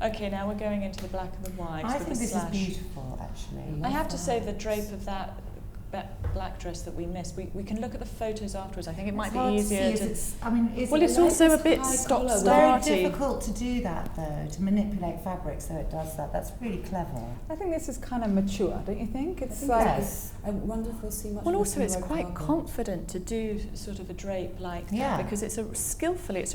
S1: Okay, now we're going into the black and the white
S3: I
S1: with
S3: think
S1: the
S3: this
S1: slash.
S3: is beautiful, actually.
S1: I have to say the drape of that black dress that we missed, we can look at the photos afterwards. I think it might be easier to...
S3: It's
S1: Well, it's also a bit
S3: very
S1: stop-starty.
S3: difficult to do that, though, to manipulate fabric so it does that. That's really clever.
S4: I think this is kind of mature, don't you think? It's
S2: think
S4: like
S3: Yes.
S2: I wonder if we'll see much
S1: Well,
S2: more
S1: also
S2: from
S1: it's
S2: the red
S1: quite
S2: carpet.
S1: confident to do sort of a drape like
S3: Yeah.
S1: that because it's a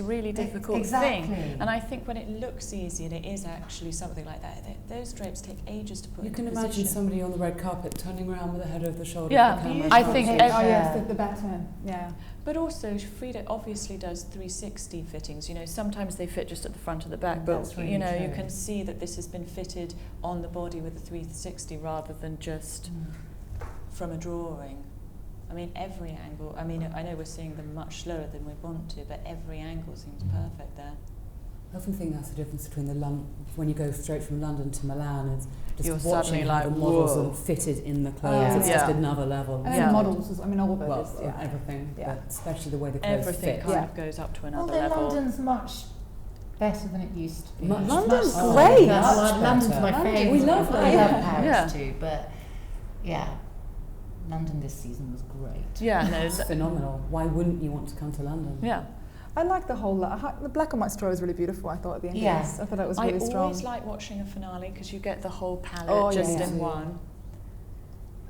S1: really difficult
S3: exactly.
S1: thing. And I think when it looks easy and it is actually something like that, those drapes take ages to put
S2: You
S1: into
S2: can
S1: position.
S2: imagine somebody on the red carpet turning around with the head over the shoulder shoulder.
S1: Yeah,
S2: for the camera.
S1: I think
S4: Oh yes, the back turn. Yeah.
S1: But also, Frida obviously does 360 fittings. You know, sometimes they fit just at the front of the back, but
S3: That's really
S1: you know,
S3: true.
S1: you can see that this has been fitted on the body with a 360 rather than just from a drawing. I mean, every angle. I mean, I know we're seeing them much slower than we want to, but every angle seems perfect there.
S2: I often think that's the difference between when you go straight from London to Milan, is just
S1: You're
S2: watching
S1: suddenly
S2: how
S1: like,
S2: the models
S1: whoa.
S2: are fitted in the clothes. It's
S1: Yeah.
S2: just another level.
S4: And
S1: Yeah.
S4: the models, I mean, all of it
S2: Well,
S4: is, yeah.
S2: everything,
S4: Yeah.
S2: but especially the way the clothes
S1: Everything
S2: fit.
S1: kind
S4: Yeah.
S1: of goes up to another
S3: Although
S1: level.
S3: London's much better than it used to be.
S2: Much
S4: London's
S2: better.
S4: great.
S3: That's
S2: Much
S3: why London's
S2: better.
S3: my favourite.
S2: We love
S3: I
S2: London.
S3: love Paris
S1: Yeah.
S3: too, but yeah, London this season was great.
S1: Yeah, no,
S2: It's phenomenal. Why wouldn't you want to come to London?
S1: yeah.
S4: I like the whole, the black and white story was really beautiful, I thought, at the end
S3: Yeah.
S4: of this. I thought that was
S1: I
S4: really strong.
S1: always like watching a finale because you get the whole palette
S4: Oh, yeah,
S1: just
S4: yeah.
S1: in one.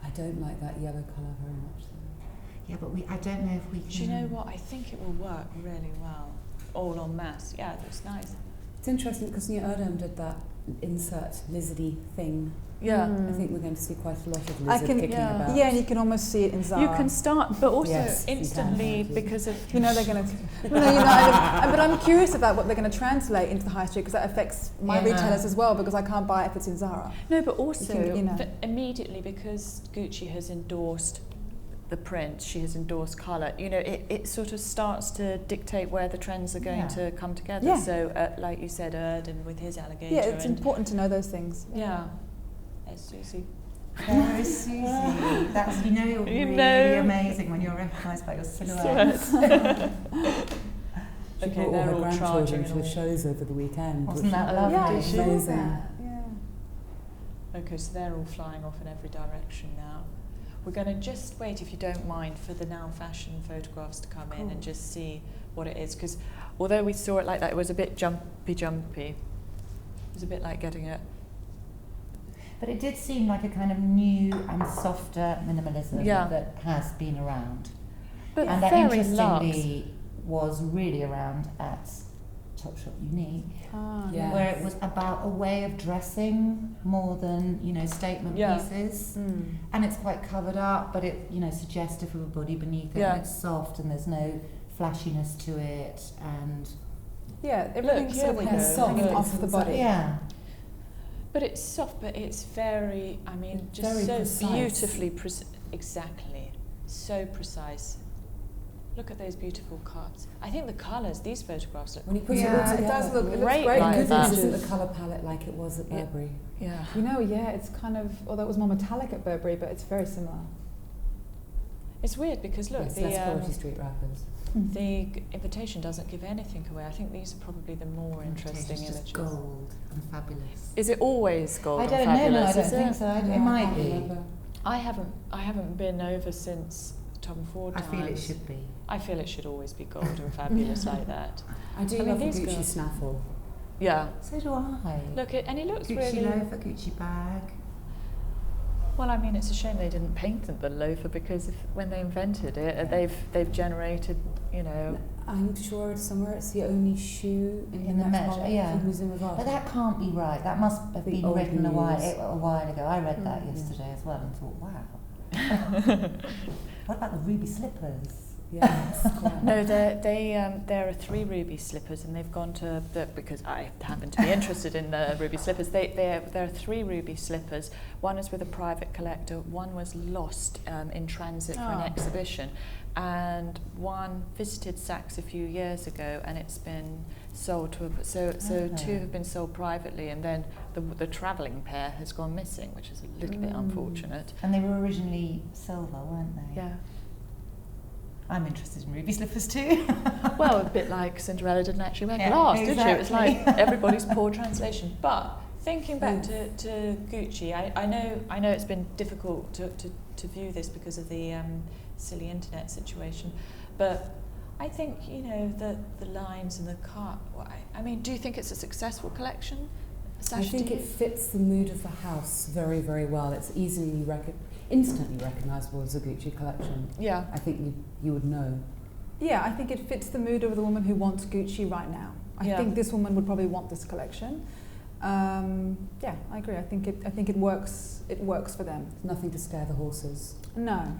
S2: I don't like that yellow colour very much. Though.
S3: Yeah, but I don't know if we can.
S1: Do you know what? I think it will work really well. All en masse. Yeah, that's nice.
S2: It's interesting because Erdem did that insert lizardy thing.
S1: Yeah.
S2: I think we're going to see quite a lot of
S4: I
S2: lizard
S4: can-
S2: kicking
S1: yeah.
S2: about.
S4: Yeah, and you can almost see it in Zara.
S1: You can start, but also
S2: Yes, you
S1: instantly
S2: can.
S1: because of
S4: You know they're going to. But I'm curious about what they're going to translate into the high street because that affects my
S3: Yeah.
S4: retailers as well because I can't buy it if it's in Zara.
S1: no, but also
S4: You know.
S1: immediately because Gucci has endorsed the print, she has endorsed colour. You know, it sort of starts to dictate where the trends are going
S3: Yeah.
S1: to come together.
S4: Yeah.
S1: So, like you said, Erdem with his alligator.
S4: Yeah, it's
S1: and
S4: important to know those things.
S1: yeah, there's Susie.
S3: There is Susie. That's, you know, you're
S1: You
S3: really
S1: know.
S3: amazing when you're recognised by your silhouette.
S2: She
S1: Okay,
S2: brought all
S1: they're
S2: her
S1: all
S2: grandchildren
S1: charging
S2: to
S1: and
S2: the
S1: all.
S2: shows over the weekend.
S3: Wasn't
S2: which
S3: that
S2: was
S3: lovely?
S4: Yeah, I
S3: Amazing.
S4: saw
S2: amazing.
S4: that. Yeah.
S1: Okay, so they're all flying off in every direction now. We're going to just wait, if you don't mind, for the now fashion photographs to come in and just see what it is. Because although we saw it like that, it was a bit jumpy. It was a bit like getting it.
S3: But it did seem like a kind of new and softer minimalism
S1: Yeah.
S3: that has been around.
S1: But
S3: And that
S1: very
S3: interestingly was really around at Topshop Unique,
S2: Yeah.
S3: where it was about a way of dressing more than, you know, statement
S1: Yeah.
S3: pieces. And it's quite covered up, but it, you know, suggestive of a body beneath it.
S1: Yeah.
S3: And it's soft and there's no flashiness to it. And
S4: Yeah, everything's
S1: here
S4: sort
S1: we
S4: of
S1: go.
S4: hanging
S1: Look.
S4: off the body.
S3: yeah,
S1: But it's soft, but it's very, I mean, just
S2: Very
S1: so
S2: precise.
S1: beautifully exactly, so precise. Look at those beautiful cuts. I think the colours, these photographs look
S2: When you put it
S4: Yeah,
S2: all
S4: it
S2: together,
S4: does look. It looks
S1: Great
S4: great.
S1: like
S2: Good
S1: that.
S2: news isn't the colour palette like it was at
S1: Yeah.
S2: Burberry.
S1: yeah.
S4: You know, yeah, it's kind of, although it was more metallic at Burberry, but it's very similar.
S1: It's weird because look,
S2: Yes, less
S1: the
S2: quality street wrappers.
S1: the invitation doesn't give anything away. I think these are probably the more interesting
S3: it's just
S1: images.
S3: gold and fabulous.
S1: Is it always gold
S3: I
S1: and
S3: don't know, no, I
S1: fabulous?
S3: don't
S1: is
S3: think
S1: it?
S3: so. It
S2: Yeah, I
S3: might
S2: can't
S3: be.
S2: remember.
S1: I haven't been over since Tom Ford
S3: I
S1: times.
S3: feel it should be.
S1: I feel it should always be gold and fabulous like that.
S2: I do
S1: I mean,
S2: love the
S1: these
S2: Gucci
S1: girls-
S2: snaffle.
S1: Yeah.
S3: So do I.
S1: Look, and he looks
S3: Gucci
S1: really.
S3: loafer, Gucci bag.
S1: Well, I mean, it's a shame they didn't paint the loafer because when they invented it, they've generated, you know.
S2: I'm sure it's somewhere it's the only shoe in
S3: In the
S2: Metropolitan
S3: yeah.
S2: Museum of Art.
S3: But that can't be right. That must have
S2: The
S3: been
S2: old
S3: written a while
S2: news.
S3: ago. I read that
S2: Yeah.
S3: yesterday as well and thought, wow. What about the ruby slippers?
S2: Yes, quite.
S1: No, there are 3 ruby slippers, and they've gone to because I happen to be interested in the ruby slippers. There are 3 ruby slippers. One is with a private collector. One was lost in transit for an exhibition, and one visited Saks a few years ago, and it's been sold to. So 2 have been sold privately, and then the travelling pair has gone missing, which is a little bit unfortunate.
S3: And they were originally silver, weren't they?
S1: Yeah.
S3: I'm interested in ruby slippers too.
S1: Well, a bit like Cinderella didn't actually wear
S3: Yeah,
S1: glass, did she? It was
S3: exactly.
S1: like everybody's poor translation. But thinking back to Gucci, I know it's been difficult to view this because of the silly internet situation, but I think, you know, the lines and the cut. I mean, do you think it's a successful collection, Sasha?
S2: I think it fits the mood of the house very, very well. It's easily instantly recognisable as a Gucci collection.
S1: Yeah.
S2: I think you would know.
S4: Yeah, I think it fits the mood of the woman who wants Gucci right now. I
S1: Yeah.
S4: think this woman would probably want this collection. Yeah, I agree. I think it works. It works for them.
S2: Nothing to scare the horses.
S4: No.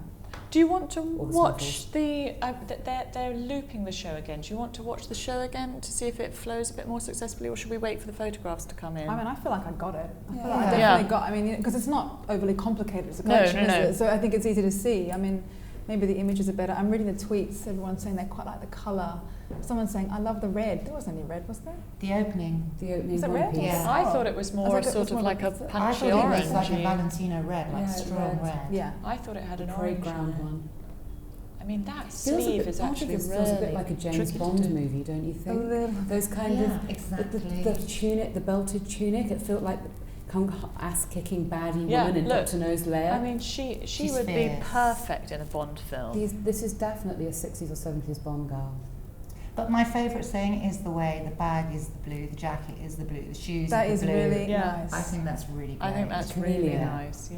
S1: Do you want to watch they're looping the show again. Do you want to watch the show again to see if it flows a bit more successfully, or should we wait for the photographs to come in?
S4: I mean, I feel like I got it. I feel like I definitely got. I mean, because it's not overly complicated as a collection, is it? So I think it's easy to see. I mean, maybe the images are better. I'm reading the tweets. Everyone's saying they quite like the colour. Someone's saying, I love the red. There wasn't any red, was there?
S3: The opening.
S4: Was it red?
S3: Yeah.
S1: I thought it was more sort of like a punchy orange.
S3: I thought it was like a Valentino red, like strong red.
S4: Yeah.
S1: I thought it had an
S2: orange
S1: ground
S2: one.
S1: I mean, that sleeve is actually really
S2: feels a bit like a James Bond movie, don't you think? Those kind of
S3: exactly.
S2: The tunic, the belted tunic. It felt like ass-kicking baddie woman in Dr. No's lair.
S1: I mean, she would be perfect in a Bond film.
S2: This is definitely a 60s or 70s Bond girl.
S3: But my favourite thing is the way the bag is the blue, the jacket is the blue, the shoes are the blue.
S4: That is really nice.
S3: I think that's really great.
S1: I think that's really nice,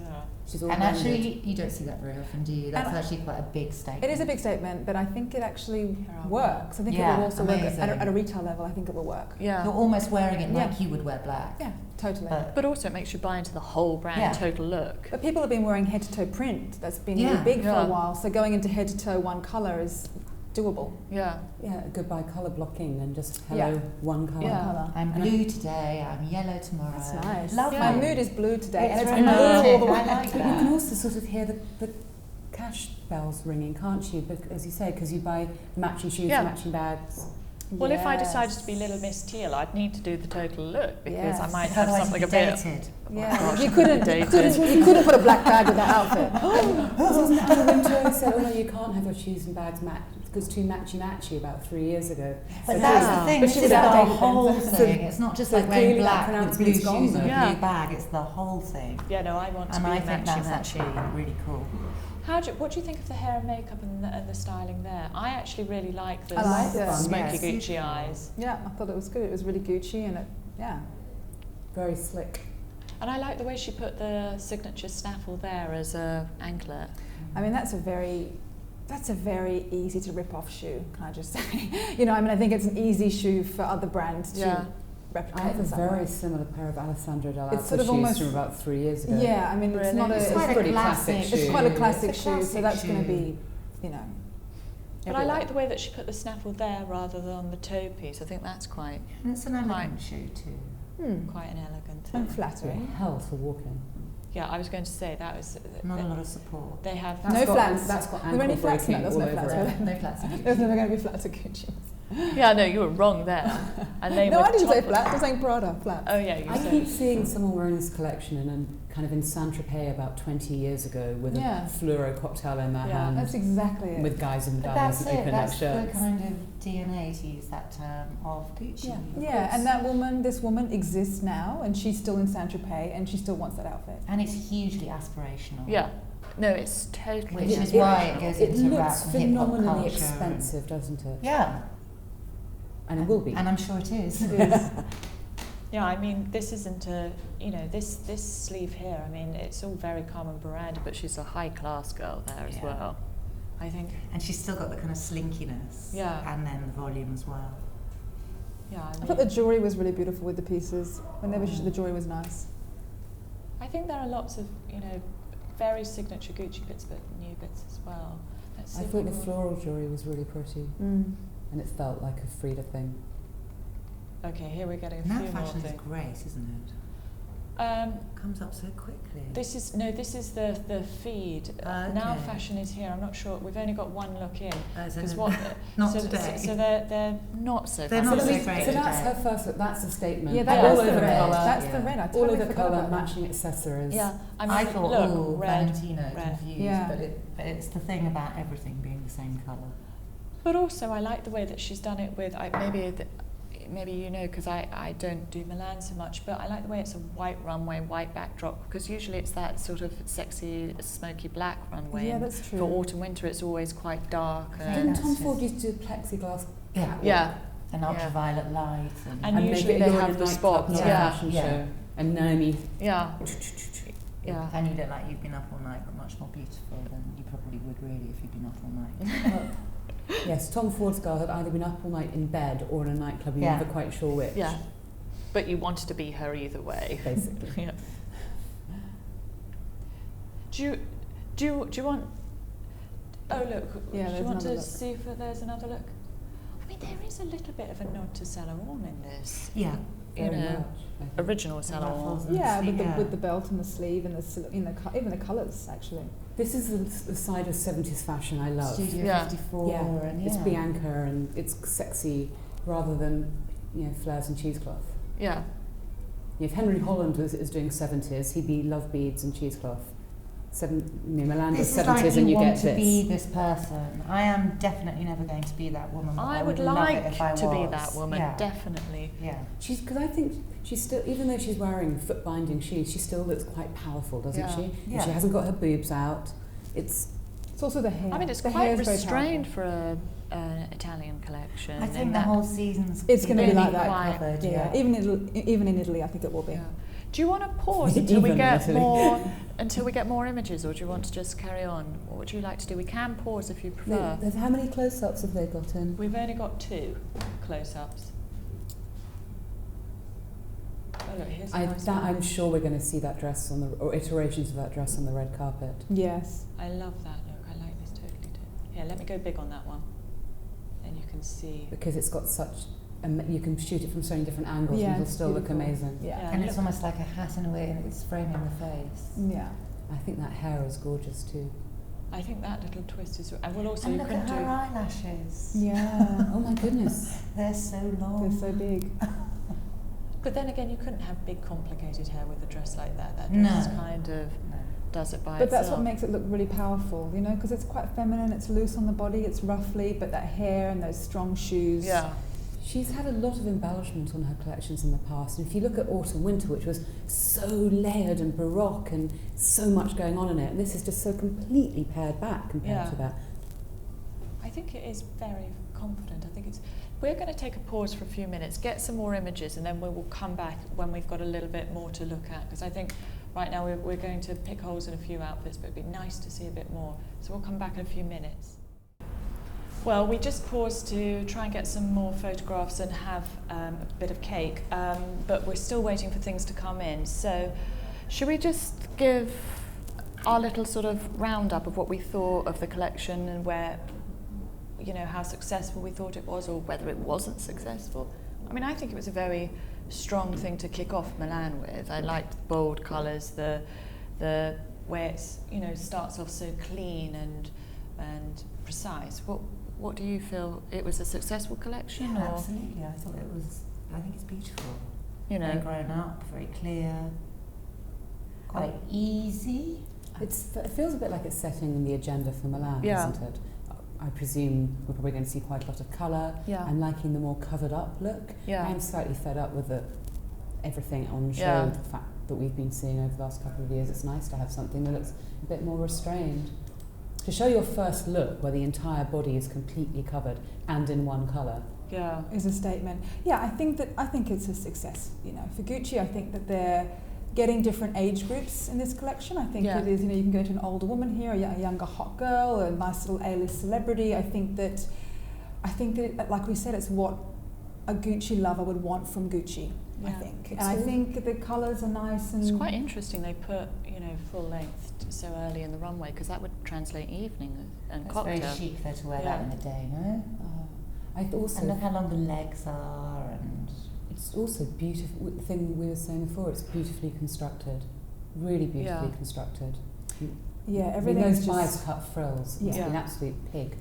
S3: And actually, you don't see that very often, do you? That's actually quite a big statement.
S4: It is a big statement, but I think it actually works. I think it will also work at a retail level. I think it will work.
S1: Yeah.
S3: You're almost wearing it like you would wear black.
S4: Yeah, totally.
S1: But also it makes you buy into the whole brand total look.
S4: But people have been wearing head-to-toe print. That's been really big for a while. So going into head-to-toe one colour is doable.
S1: Yeah.
S2: Yeah, goodbye colour blocking and just hello one colour.
S4: Yeah.
S3: I'm blue today, I'm yellow tomorrow.
S4: That's nice.
S3: Lovely.
S4: My mood is blue today, and it's
S3: very
S4: blue all the way.
S3: I like
S2: But
S3: that.
S2: you can also sort of hear the cash bells ringing, can't you? But as you say, because you buy matching shoes, matching bags.
S1: Well, if I decided to be Little Miss Teal, I'd need to do the total look because I might have
S3: Otherwise
S1: something
S3: you'd
S1: a
S3: be
S1: bit.
S3: dated.
S4: Yeah, you couldn't put a black bag with that outfit.
S2: Wasn't it Winter who said, oh no, you can't have your shoes and bags match because too matchy about 3 years ago.
S3: But that's the thing,
S4: But
S3: this
S4: she
S3: is
S4: was
S3: the
S4: outdated
S3: whole
S4: then.
S3: thing. It's not just like wearing black with blue shoes and a blue bag, it's the whole thing.
S1: Yeah, no, I want to
S3: and
S1: be
S3: I think that's
S1: matchy.
S3: actually really cool.
S1: What do you think of the hair and makeup and the styling there? I actually really like the
S4: I like it.
S1: smoky Gucci eyes.
S4: Yeah, I thought it was good. It was really Gucci and
S2: very slick.
S1: And I like the way she put the signature snaffle there as a anklet.
S4: I mean, that's a very easy to rip off shoe, can I just say? I mean, I think it's an easy shoe for other brands to replicate.
S2: I have a very similar pair of Alessandro Dell'Alto
S4: sort of
S2: shoes
S4: almost
S2: from about 3 years ago.
S4: Yeah, I mean, it's not
S2: it's quite a pretty classic shoe.
S4: It's quite a classic shoe, so that's going to be,
S1: But I like the way that she put the snaffle there rather than on the toe piece. I think that's quite.
S3: And it's an elegant shoe too.
S1: Quite an elegant.
S4: And flattering.
S2: Hell for walking.
S1: Yeah, I was going to say that was.
S3: Not a lot of support.
S1: They have
S4: no flats.
S2: That's got
S4: ankle breaking
S2: all over it.
S3: No flats.
S4: There's never going to be flats at Gucci.
S1: Yeah, no, you were wrong there. And they
S4: no,
S1: were
S4: I didn't say flat. I was saying Prada flat.
S1: Oh yeah, you
S2: I keep seeing someone wearing this collection in Saint-Tropez about 20 years ago with a fluoro cocktail in their hand.
S4: That's exactly it.
S2: With guys and
S3: that's
S2: guys open
S3: that's
S2: shirts.
S3: the kind of DNA, to use that term, of Gucci.
S4: Yeah, and this woman exists now, and she's still in Saint-Tropez, and she still wants that outfit.
S3: And it's hugely aspirational.
S1: Yeah. No, it's totally.
S3: Which is why it goes into rap and hip hop culture.
S2: Phenomenally expensive, doesn't it?
S3: Yeah.
S2: And it will be.
S3: And I'm sure it is.
S1: Yeah, I mean, this isn't a, this sleeve here, I mean, it's all very Carmen Buranda, but she's a high-class girl there as well, I think.
S3: And she's still got the kind of slinkiness.
S1: Yeah.
S3: And then the volume as well.
S1: Yeah,
S4: I thought the jewellery was really beautiful with the pieces. Whenever the jewellery was nice.
S1: I think there are lots of, very signature Gucci bits, but new bits as well.
S2: I thought the floral jewellery was really pretty. And it felt like a Frida thing.
S1: Okay, here we're getting a
S3: Now
S1: few more
S3: fashion
S1: things.
S3: is great, isn't it? Comes up so quickly.
S1: This is the feed. Now fashion is here. I'm not sure. We've only got one look in.
S3: Not today.
S1: So they're not so.
S3: They're not so great.
S2: So that's her first look. That's a statement.
S4: Yeah, that's the red.
S2: Colour.
S4: That's the red. I
S2: All
S4: totally
S2: of the
S4: forgot
S2: colour,
S4: about that.
S2: matching accessories.
S1: Yeah,
S3: I thought,
S1: look, red,
S3: Valentino confused,
S4: Yeah.
S3: but it's the thing about everything being the same colour.
S1: But also, I like the way that she's done it with. Maybe because I don't do Milan so much, but I like the way it's a white runway, white backdrop, because usually it's that sort of sexy, smoky black runway.
S4: Yeah, that's true.
S1: For autumn, winter, it's always quite dark.
S2: Didn't Tom Ford used to do plexiglass?
S1: Yeah.
S3: And ultraviolet light.
S1: And usually they have the spots.
S2: Fashion show. And Naomi.
S1: Yeah. Yeah.
S3: And you look like you've been up all night, but much more beautiful than you probably would really if you'd been up all night.
S2: Yes, Tom Ford's girl had either been up all night in bed or in a nightclub, and you're never quite sure which.
S1: Yeah. But you wanted to be her either way.
S2: Basically.
S1: Yeah. Do you want... Oh, look.
S4: Yeah,
S1: do you want to
S4: look.
S1: see if there's another look? I mean, there is a little bit of a nod to Sewell in this.
S3: Yeah.
S1: You know, original Sewell.
S4: Yeah, with the belt and the sleeve and even the colours, actually.
S2: This is the side of 70s fashion I love.
S3: Studio 54.
S2: Yeah,
S3: And
S2: it's Bianca and it's sexy rather than, flares and cheesecloth.
S1: Yeah.
S2: If Henry Holland is doing 70s, he'd be love beads and cheesecloth. Milan does 70s and you get this.
S3: This is like you want to be this person. I am definitely never going to be that woman. But I would
S1: like
S3: love it if I
S1: to
S3: was.
S1: be that woman, definitely.
S3: Yeah.
S2: Because I think she's still, even though she's wearing foot binding shoes, she still looks quite powerful, doesn't she?
S3: Yeah.
S2: And she hasn't got her boobs out. It's
S4: also the hair.
S1: I mean, it's
S4: the
S1: quite restrained for an Italian collection.
S3: I think the whole season's
S4: it's going to be like that.
S3: Covered,
S4: Even in Italy, I think it will be.
S1: Yeah. Do you want to pause until we get more images, or do you want to just carry on? What would you like to do? We can pause if you prefer.
S2: How many close-ups have they got in?
S1: We've only got 2 close-ups. Oh, look, here's a nice one.
S2: I'm sure we're going to see that dress or iterations of that dress on the red carpet.
S4: Yes.
S1: I love that look. I like this totally too. Here, let me go big on that one. And you can see.
S2: Because it's got such... you can shoot it from so many different angles and it'll still look amazing.
S4: Yeah.
S3: And it's almost like a hat in a way, and it's framing the face.
S4: Yeah.
S2: I think that hair is gorgeous too.
S1: I think that little twist is... And well, also
S3: and
S1: you
S3: look
S1: can
S3: at
S1: do...
S3: her eyelashes.
S4: Yeah.
S2: Oh my goodness.
S3: They're so long.
S4: They're so big.
S1: But then again, you couldn't have big, complicated hair with a dress like that. That dress kind of does it by itself.
S4: But that's what makes it look really powerful, because it's quite feminine, it's loose on the body, it's ruffly, but that hair and those strong shoes.
S1: Yeah.
S2: She's had a lot of embellishment on her collections in the past. And if you look at Autumn Winter, which was so layered and baroque and so much going on in it, and this is just so completely pared back compared to that.
S1: I think it is very confident. I think it's... We're going to take a pause for a few minutes, get some more images, and then we will come back when we've got a little bit more to look at. Because I think right now we're going to pick holes in a few outfits, but it'd be nice to see a bit more. So we'll come back in a few minutes. Well, we just paused to try and get some more photographs and have a bit of cake, but we're still waiting for things to come in. So should we just give our little sort of roundup of what we thought of the collection and where, how successful we thought it was or whether it wasn't successful? I mean, I think it was a very strong thing to kick off Milan with. I liked the bold colours, the way it's, starts off so clean and precise. What do you feel? It was a successful collection?
S3: Yeah, absolutely. I think it's beautiful. Very grown up, very clear, quite easy.
S2: It feels a bit like it's setting in the agenda for Milan, isn't it? I presume we're probably going to see quite a lot of colour.
S1: Yeah.
S2: I'm liking the more covered up look.
S1: Yeah.
S2: I'm slightly fed up with everything on show, the fact that we've been seeing over the last couple of years. It's nice to have something that looks a bit more restrained. To show your first look where the entire body is completely covered and in one colour.
S1: Yeah.
S4: Is a statement. Yeah, I think it's a success. For Gucci, I think that they're getting different age groups in this collection. I think it is, you can go to an older woman here, a younger hot girl, a nice little A-list celebrity. I think that like we said, it's what a Gucci lover would want from Gucci. I think. And I think the colours are nice. And
S1: it's quite interesting they put, full length so early in the runway, because that would translate evening and cocktail.
S3: It's very chic though to wear that in the day, no?
S2: I also
S3: and look how long the legs are, and
S2: it's also beautiful. The thing we were saying before, it's beautifully constructed, really beautifully constructed.
S4: Yeah, everything's
S2: those bias cut frills.
S4: Yeah.
S2: It's an absolute pig.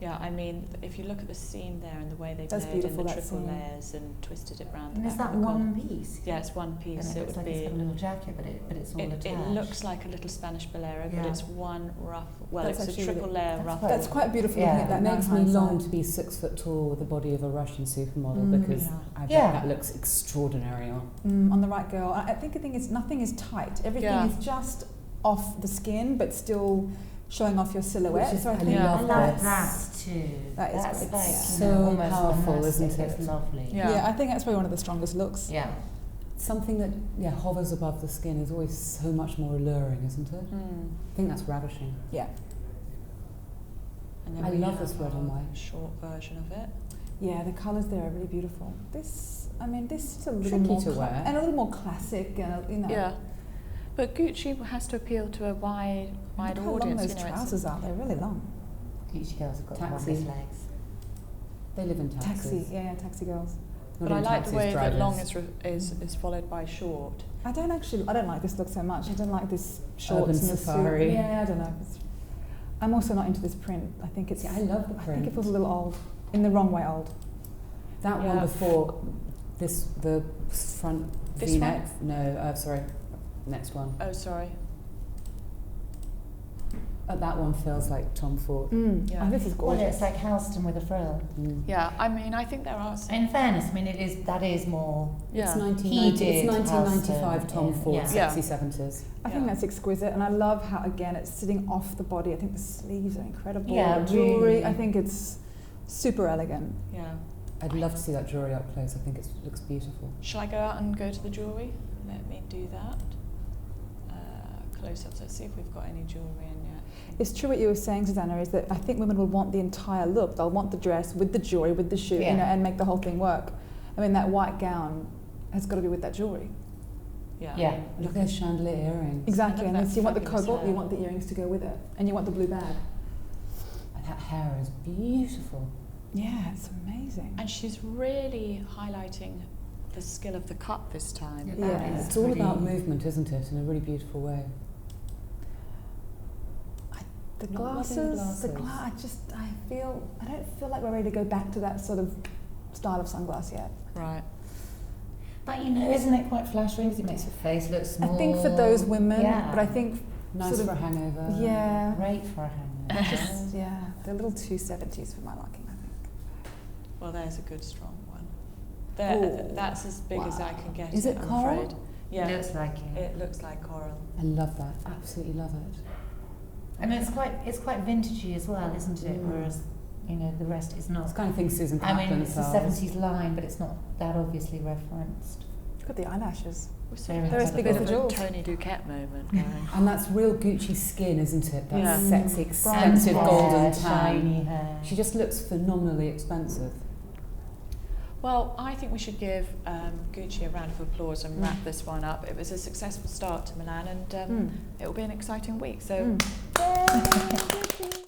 S1: Yeah, I mean, if you look at the seam there and the way they played in the triple layers and twisted it round the back.
S3: And is that one piece?
S1: Yeah, it's one piece.
S3: And it looks like it's got a little jacket, but it's all attached.
S1: It looks like a little Spanish bolero, but it's one rough. Well,
S4: that's
S1: it's a triple layer ruffle.
S4: That's quite beautiful.
S2: Yeah,
S4: that
S2: it makes me long to be 6 foot tall with the body of a Russian supermodel, because I bet that looks extraordinary
S4: on the right girl. I think the thing is, nothing is tight. Everything is just off the skin, but still showing off your silhouette.
S2: So
S3: I love that too.
S4: That's
S3: like
S2: so powerful, isn't it?
S3: It's lovely.
S4: Yeah, I think that's probably one of the strongest looks.
S3: Yeah.
S2: Something that hovers above the skin is always so much more alluring, isn't it? I think that's ravishing.
S4: Yeah.
S1: And then
S2: I love this red and white.
S1: Short version of it.
S4: Yeah, the colours there are really beautiful. This is a little
S2: Tricky
S4: more
S2: to wear.
S4: and a little more classic, and you know.
S1: Yeah. But Gucci has to appeal to a wide
S4: Look how
S1: audience.
S4: long those
S1: you know,
S4: trousers are. They're really long.
S3: Gucci girls have got
S2: Taxi.
S3: longest legs.
S2: They live in taxis.
S4: Taxi, yeah, taxi girls.
S1: But I like the way that long is followed by short.
S4: I don't like this look so much. I don't like this shorts
S2: Urban
S4: and the
S2: safari.
S4: suit. Yeah, I don't know. I'm also not into this print. I think it's.
S2: Yeah, I love the print.
S4: I think it feels a little old, in the wrong way old.
S2: That one before this, the front
S1: This
S2: V-neck. No, sorry, next one.
S1: Oh, sorry.
S2: That one feels like Tom Ford.
S1: Yeah.
S4: Oh, this is gorgeous.
S3: Well, it's like Halston with a frill.
S1: Yeah, I mean, I think there are some.
S3: In fairness, I mean, that is more.
S1: Yeah.
S2: It's 1995
S3: Halston,
S2: Tom Ford,
S3: yeah.
S2: sexy 70s.
S4: I think that's exquisite, and I love how, again, it's sitting off the body. I think the sleeves are incredible.
S3: Yeah,
S4: the jewellery,
S3: really.
S4: I think it's super elegant.
S1: Yeah.
S2: I'd love to see that jewellery up close. I think it looks beautiful.
S1: Shall I go out and go to the jewellery? Let me do that. Close-ups. Let's see if we've got any jewellery in yet.
S4: It's true what you were saying, Susannah, is that I think women will want the entire look. They'll want the dress with the jewellery, with the shoe, you know, and make the whole thing work. I mean, that white gown has got to be with that jewellery.
S1: Yeah.
S3: Yeah.
S2: Look at those chandelier earrings.
S4: Exactly, and
S1: that
S4: you want the
S1: fabulous
S4: cobalt,
S1: hair.
S4: you want the earrings to go with it, and you want the blue bag.
S2: And that hair is beautiful.
S4: Yeah, it's amazing.
S1: And she's really highlighting the skill of the cut this time.
S4: Yeah.
S2: It's all about movement, isn't it, in a really beautiful way.
S4: The
S2: Not loving
S4: glasses,
S2: glasses.
S4: I don't feel like we're ready to go back to that sort of style of sunglass yet.
S1: Right.
S3: But you know, isn't it quite flattering? Because it makes your face look small.
S4: I think for those women,
S3: Yeah.
S4: but I think
S2: Nice
S4: sort
S2: for a
S4: of,
S2: hangover.
S4: yeah,
S3: Great for a hangover.
S4: just, yeah, they're a little too 70s for my liking, I think.
S1: Well, there's a good strong one.
S4: Oh,
S1: That's as big as I can get.
S2: Is it
S1: I'm
S2: coral?
S1: afraid. Yeah.
S3: It looks like it.
S1: It looks like coral.
S2: I love that. Absolutely love it.
S3: And it's quite vintagey as well, isn't it? Whereas, you know, the rest is not.
S2: It's the kind of thing Susan
S3: I
S2: Kaplan
S3: mean, it's a
S2: sells.
S3: 70s line, but it's not that obviously referenced.
S4: Look at the eyelashes.
S3: Very
S4: They're as big as the jewels.
S1: Tony Duquette moment going.
S2: And that's real Gucci skin, isn't it? That
S1: Yeah.
S2: sexy,
S4: Brown
S2: expensive
S4: hair,
S2: golden tan.
S3: shiny hair.
S2: She just looks phenomenally expensive.
S1: Well, I think we should give Gucci a round of applause and wrap this one up. It was a successful start to Milan, and it will be an exciting week. So, yay, Gucci!